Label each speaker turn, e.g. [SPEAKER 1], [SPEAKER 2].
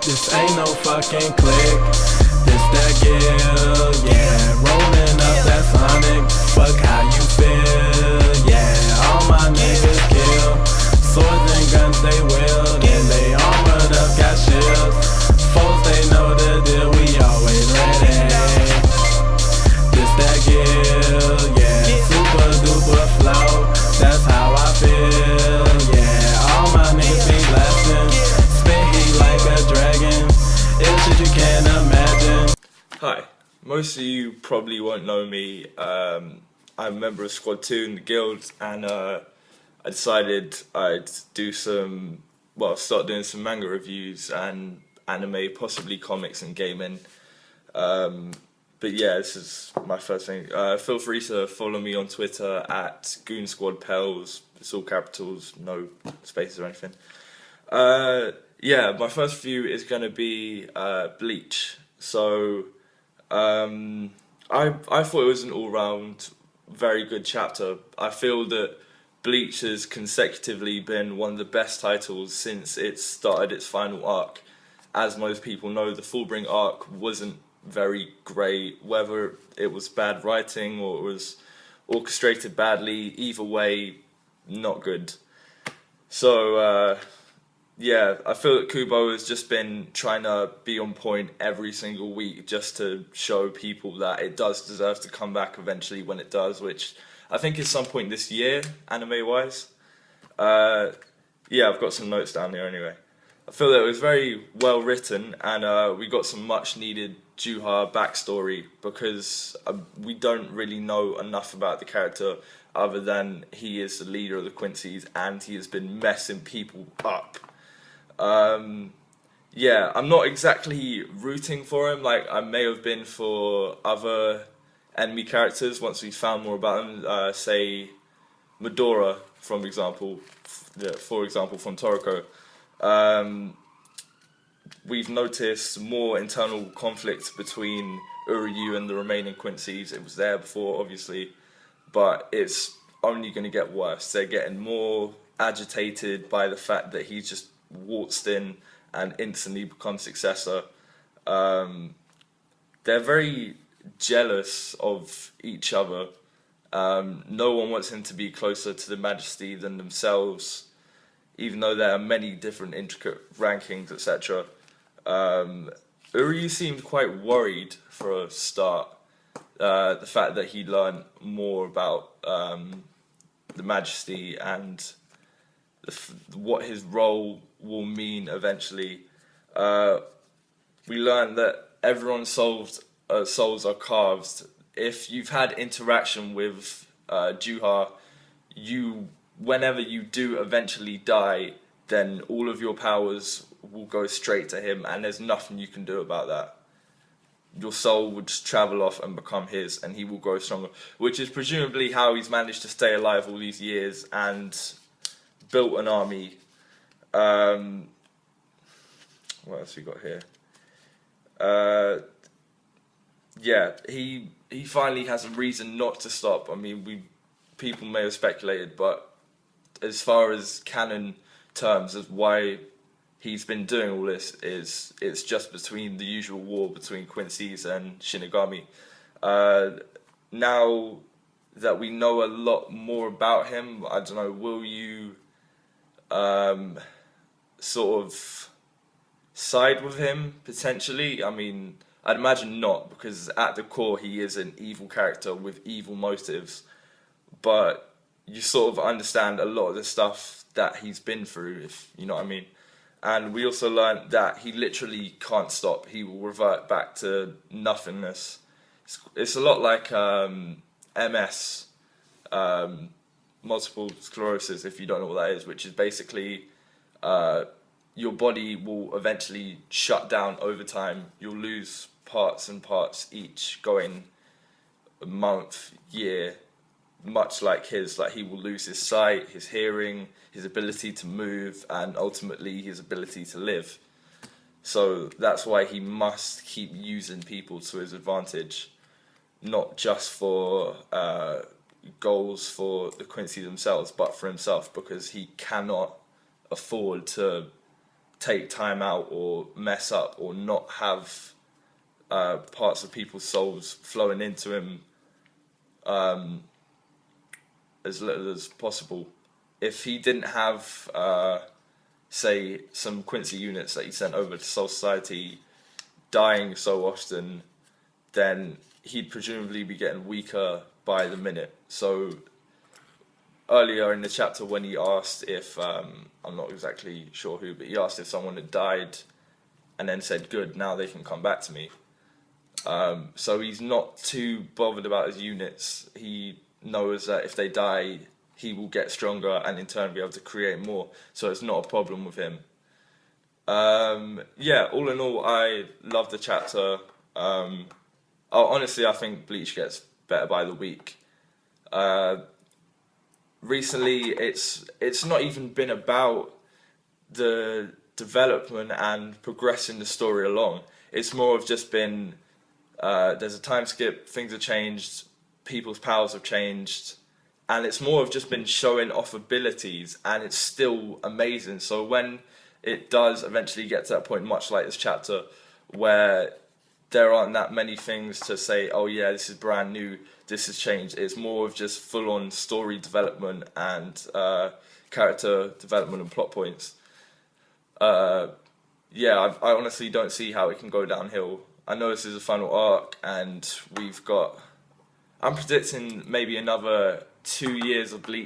[SPEAKER 1] This ain't no fucking click. This that gill, yeah. Rolling up that Sonic. Fuck how you feel, yeah. All my niggas kill. Swords and guns they wield, and they armored up, got shields. Foes they know the deal, we always ready. This that gill, yeah. Super duper flow. That's how I feel, yeah. All my niggas be blasting. Spit heat like a dragon. It's shit you can't imagine.
[SPEAKER 2] Hi, most of you probably won't know me. I'm a member of Squad 2 in the guild, and I decided I'd do start doing some manga reviews and anime, possibly comics and gaming. But yeah, this is my first thing. Feel free to follow me on Twitter at GoonSquadPels. It's all capitals, no spaces or anything. Yeah, my first review is going to be Bleach. So I thought it was an all-round very good chapter. I feel that Bleach has consecutively been one of the best titles since it started its final arc. As most people know, the Fullbring arc wasn't very great, whether it was bad writing or it was orchestrated badly. Either way, not good. So yeah, I feel that Kubo has just been trying to be on point every single week just to show people that it does deserve to come back eventually when it does, which I think is some point this year, anime-wise. Yeah, I've got some notes down here anyway. I feel that it was very well written, and we got some much needed Juha backstory, because we don't really know enough about the character other than he is the leader of the Quincy's and he has been messing people up. Yeah, I'm not exactly rooting for him like I may have been for other enemy characters once we found more about them, say Medora, for example from Toriko. We've noticed more internal conflict between Uryu and the remaining Quincy's. It was there before, obviously, but it's only going to get worse. They're getting more agitated by the fact that he's just waltzed in and instantly become successor. They're very jealous of each other. No one wants him to be closer to the Majesty than themselves, even though there are many different intricate rankings, etc. Uryu seemed quite worried for a start. The fact that he learned more about the Majesty and what his role will mean eventually. We learned that everyone's souls are carved. If you've had interaction with Juha, whenever you do eventually die, then all of your powers will go straight to him, and there's nothing you can do about that. Your soul would just travel off and become his, and he will grow stronger, which is presumably how he's managed to stay alive all these years and built an army. What else we got here? Yeah, he finally has a reason not to stop. I mean, people may have speculated, but as far as canon terms of why he's been doing all this, it's just between the usual war between Quincy's and Shinigami. Now that we know a lot more about him, I don't know, will you sort of side with him potentially? I mean, I'd imagine not, because at the core he is an evil character with evil motives, but you sort of understand a lot of the stuff that he's been through, if you know what I mean. And we also learned that he literally can't stop. He will revert back to nothingness. It's a lot like MS, multiple sclerosis, if you don't know what that is, which is basically your body will eventually shut down over time. You'll lose parts and parts each, going a month, year, much like his. Like, he will lose his sight, his hearing, his ability to move, and ultimately his ability to live. So that's why he must keep using people to his advantage, not just for goals for the Quincy themselves, but for himself, because he cannot afford to take time out or mess up or not have parts of people's souls flowing into him as little as possible. If he didn't have, say, some Quincy units that he sent over to Soul Society dying so often, then he'd presumably be getting weaker by the minute. So earlier in the chapter when he asked if, I'm not exactly sure who, but he asked if someone had died and then said, good, now they can come back to me. So he's not too bothered about his units. He knows that if they die, he will get stronger and in turn be able to create more. So it's not a problem with him. Yeah, all in all, I love the chapter. Honestly, I think Bleach gets better by the week. Recently, it's not even been about the development and progressing the story along. It's more of just been, there's a time skip, things have changed, people's powers have changed, and it's more of just been showing off abilities, and it's still amazing. So when it does eventually get to that point, much like this chapter, where there aren't that many things to say, oh yeah, this is brand new, this has changed. It's more of just full-on story development and character development and plot points. Yeah, I honestly don't see how it can go downhill. I know this is a final arc, and I'm predicting maybe another 2 years of Bleach.